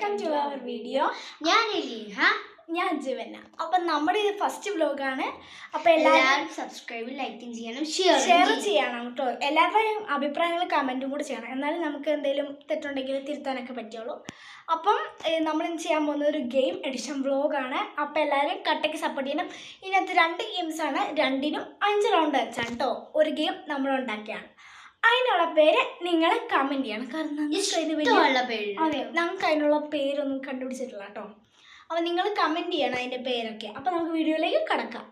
Welcome to our video. ഞാൻ എലിഹ, ഞാൻ ജീവന. അപ്പം നമ്മുടെ ഇത് ഫസ്റ്റ് വ്ലോഗാണ്. അപ്പം എല്ലാവരും സബ്സ്ക്രൈബ് ലൈക്കും ചെയ്യണം, ഷെയർ ചെയ്യണം കേട്ടോ. എല്ലാവരുടെയും അഭിപ്രായങ്ങൾ കമൻറ്റും കൂടെ ചെയ്യണം, എന്നാലും നമുക്ക് എന്തെങ്കിലും തെറ്റുണ്ടെങ്കിൽ തിരുത്താനൊക്കെ പറ്റുള്ളൂ. അപ്പം നമ്മൾ ചെയ്യാൻ പോകുന്നത് ഒരു ഗെയിം എഡിഷൻ വ്ലോഗാണ്. അപ്പം എല്ലാവരും കട്ടയ്ക്ക് സപ്പോർട്ട് ചെയ്യണം. ഇതിനകത്ത് 2 ഗെയിംസാണ്, രണ്ടിനും 5 റൗണ്ട് വെച്ചാണ് കേട്ടോ. ഒരു ഗെയിം നമ്മൾ ഉണ്ടാക്കിയാണ്. അതിനുള്ള പേര് നിങ്ങൾ കമൻറ്റ് ചെയ്യണം. കാരണം അതെ, നമുക്ക് അതിനുള്ള പേരൊന്നും കണ്ടുപിടിച്ചിട്ടില്ല കേട്ടോ. അപ്പോൾ നിങ്ങൾ കമൻറ്റ് ചെയ്യണം അതിൻ്റെ പേരൊക്കെ. അപ്പോൾ നമുക്ക് വീഡിയോയിലേക്ക് കടക്കാം.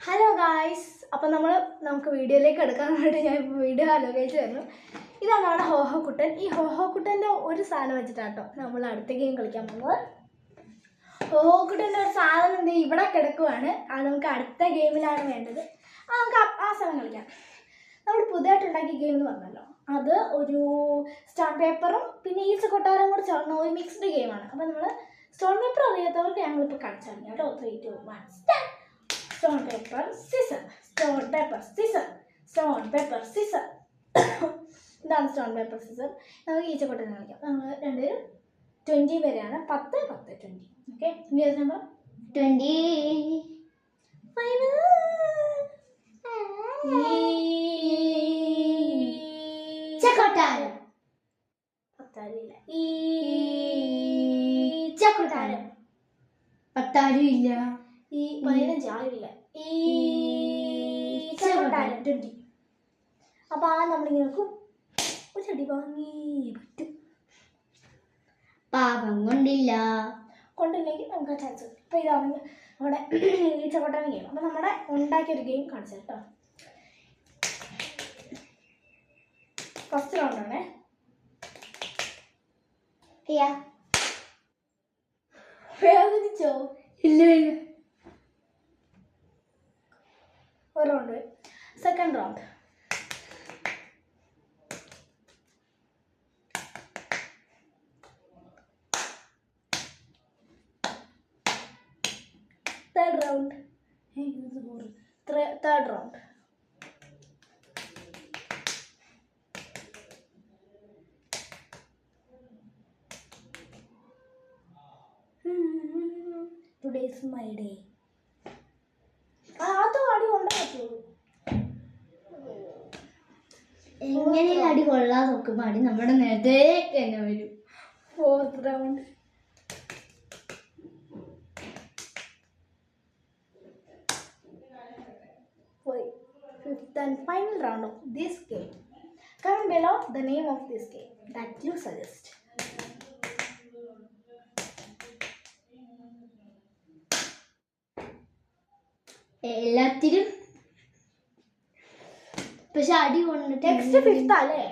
ഹലോ ഗായ്സ്, അപ്പോൾ നമുക്ക് വീഡിയോയിലേക്ക് എടുക്കാൻ വേണ്ടി ഞാൻ ഇപ്പോൾ വീഡിയോ ആലോചിച്ച് തരുന്നു. ഇതാണ് നമ്മുടെ ഹോഹോ കുട്ടൻ. ഈ ഹോഹോ കുട്ടൻ്റെ ഒരു സാധനം വെച്ചിട്ടാണ് കേട്ടോ നമ്മൾ അടുത്ത ഗെയിം കളിക്കാൻ പോകുന്നത്. ഹോഹോ കുട്ടൻ്റെ ഒരു സാധനം എന്ത് ഇവിടെ കിടക്കുവാണ്. അത് നമുക്ക് അടുത്ത ഗെയിമിലാണ് വേണ്ടത്. നമുക്ക് ആ സമയം കളിക്കാം. നമ്മൾ പുതിയതായിട്ട് ഉണ്ടാക്കിയ ഗെയിം എന്ന് പറഞ്ഞല്ലോ, അത് ഒരു സ്റ്റോൺ പേപ്പറും പിന്നെ ഈച്ച കൊട്ടാരം കൂടെ ചേർന്ന ഒരു മിക്സ്ഡ് ഗെയിമാണ്. അപ്പോൾ നമ്മൾ സ്റ്റോൺ പേപ്പർ അറിയാത്തവർക്ക് ഞങ്ങളിപ്പോൾ കളിച്ചാൽ കേട്ടോ. 3, 2, 1 start. Stone paper scissor, stone paper scissor, stone paper scissor. ഇതാണ് സ്റ്റോൺ പേപ്പർ സിസർ. നമുക്ക് ഈച്ച കൊട്ടാരം കളിക്കാം. നമ്മൾ രണ്ടുപേരും 20 വരെയാണ്. 10, 10, 20. Okay, number 20. ചക്കൊട്ടാരം. ചക്കൊട്ടാരം. 10 ഇല്ല. 15 ആയില്ല. ചക്കൊട്ടാരം 20. അപ്പൊ നമ്മളിങ്ങനെ നോക്കും. ഒരു ചെടി വാങ്ങി പറ്റും. പാപം കൊണ്ടില്ലെങ്കിൽ നമുക്ക് ആ ചാൻസ്. ഇപ്പൊ ഇതാണെങ്കിൽ നമ്മുടെ ഈ ചക്കൊട്ടാരം ഗെയിം. അപ്പൊ നമ്മുടെ ഉണ്ടാക്കിയൊരു ഗെയിം കാണിച്ചു കേട്ടോ. ഫസ്റ്റ് റൗണ്ടാണേ. വേദനിച്ചോ? ഇല്ല. ഒരു round. Second round. Third round. Third round. Today's my day. അടി കൊണ്ടേ പറ്റുള്ളൂ. എങ്ങനെ അടി കൊള്ളാതെ നോക്കുമ്പോ അടി നമ്മുടെ നേരത്തെ തന്നെ വരും. Fourth round. Fifth and final round of this game. Comment below the name of this game that you suggest. എല്ലാത്തിനും പക്ഷെ അടി കൊണ്ടിട്ട്. നെക്സ്റ്റ് ഫിഫ്ത്ത് അല്ലേ?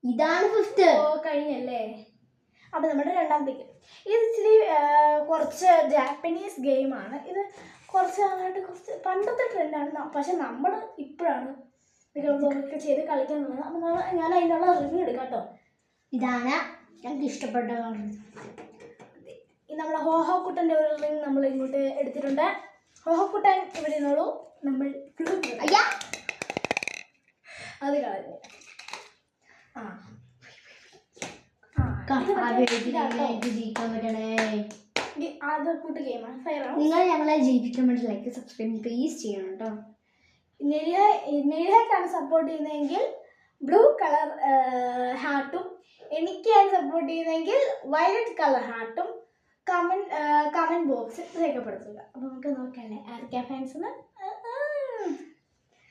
ഇതാണ് ഫിഫ്ത്ത്. കഴിഞ്ഞല്ലേ? അപ്പൊ നമ്മുടെ രണ്ടാമത്തെ ഗെയിം ഇത് ഇച്ചിരി കുറച്ച് ജാപ്പനീസ് ഗെയിമാണ്. ഇത് കുറച്ച് നാളായിട്ട് കുറച്ച് പണ്ടത്തെ ട്രെൻഡാണ്. പക്ഷെ നമ്മൾ ഇപ്പോഴാണ് ഇതൊക്കെ ചെയ്ത് കളിക്കാൻ തുടങ്ങുന്നത്. അപ്പം ഞാൻ അതിനുള്ള റിവ്യൂ എടുക്കാം കേട്ടോ. ഇതാണ് ഞങ്ങൾക്ക് ഇഷ്ടപ്പെട്ട നമ്മുടെ ഹോഹോ കുട്ടൻ്റെ ഒരു റിങ് നമ്മൾ ഇങ്ങോട്ട് എടുത്തിട്ടുണ്ട്. ഹോഹോ കുട്ടൻ ഇവിടെ നിന്നോളൂ. നമ്മൾ അത് കളഞ്ഞു. അത് കൂട്ട് ഗെയിമാണ്. നിങ്ങൾ ഞങ്ങളെ ജയിപ്പിക്കാൻ വേണ്ടി ലൈക്ക് സബ്സ്ക്രൈബ് പ്ലീസ് ചെയ്യണം കേട്ടോ. നെയ്ലേക്കാണ് സപ്പോർട്ട് ചെയ്യുന്നതെങ്കിൽ ബ്ലൂ കളർ ഹാർട്ടും, എനിക്കാണ് സപ്പോർട്ട് ചെയ്യുന്നതെങ്കിൽ വയലറ്റ് കളർ ഹാർട്ടും കമൻറ്റ് ബോക്സിൽ രേഖപ്പെടുത്തുക. അപ്പോൾ നമുക്ക് നോക്കാല്ലേ ആർക്കാ ഫാൻസ്.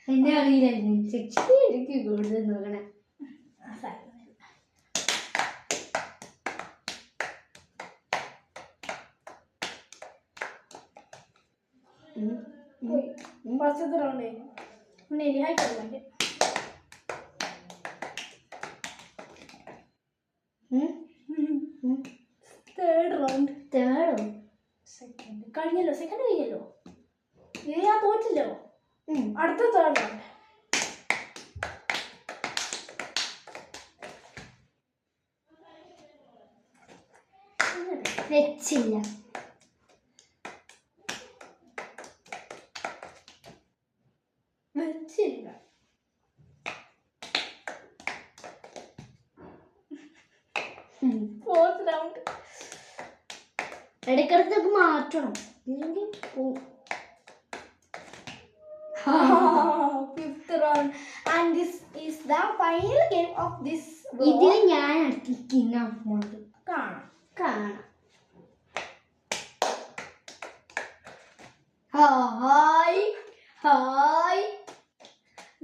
എന്നെ അറിയില്ലായിരുന്നു. എനിക്ക് കൂടുതൽ നോക്കണേ. ഫസ്റ്റത്തെ റൗണ്ട് നെലിഹായിക്കല്ലേ. Third round. സെക്കൻഡ് കഴിഞ്ഞല്ലോ. ഇത് ഞാൻ തോറ്റില്ലോ. അടുത്ത തേർഡ് റൗണ്ട്. വെച്ചില്ല. Fourth round. ഇടയ്ക്കിടയ്ക്ക് മാറ്റണം, ഇല്ലെങ്കിൽ പോവും. Fifth round and this is the final game of this. ഇതിൽ ഞാൻ അടിക്കുന്ന അങ്ങോട്ട് കാണാം. കാണാം. ഹായ് ഹായ്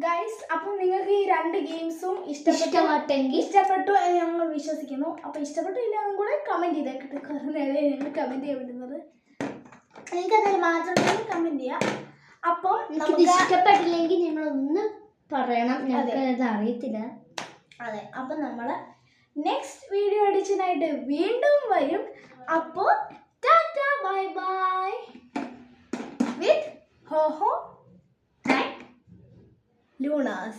ഗൈസ്, അപ്പം നിങ്ങൾക്ക് ഈ രണ്ട് ഗെയിംസും ഇഷ്ടപ്പെട്ടു എന്ന് ഞങ്ങൾ വിശ്വസിക്കുന്നു. അപ്പം ഇഷ്ടപ്പെട്ടു ഇല്ലാന്നും കൂടെ കമൻറ്റ് ചെയ്തേക്കട്ടെ. കുറേ നേരം ഞങ്ങൾ കമൻറ്റ് ചെയ്യാൻ പറ്റുന്നത്. നിങ്ങൾക്ക് അതിൽ മാത്രം കമൻറ്റ് ചെയ്യാം. അപ്പം നമുക്ക് ഇഷ്ടപ്പെട്ടില്ലെങ്കിൽ നിങ്ങളൊന്ന് പറയണം, ഞങ്ങൾക്ക് അത് അറിയത്തില്ല. അതെ, അപ്പം നമ്മൾ നെക്സ്റ്റ് വീഡിയോ എഡിഷനായിട്ട് വീണ്ടും വരും. അപ്പോൾ tata bye bye with Hoho and Luna's.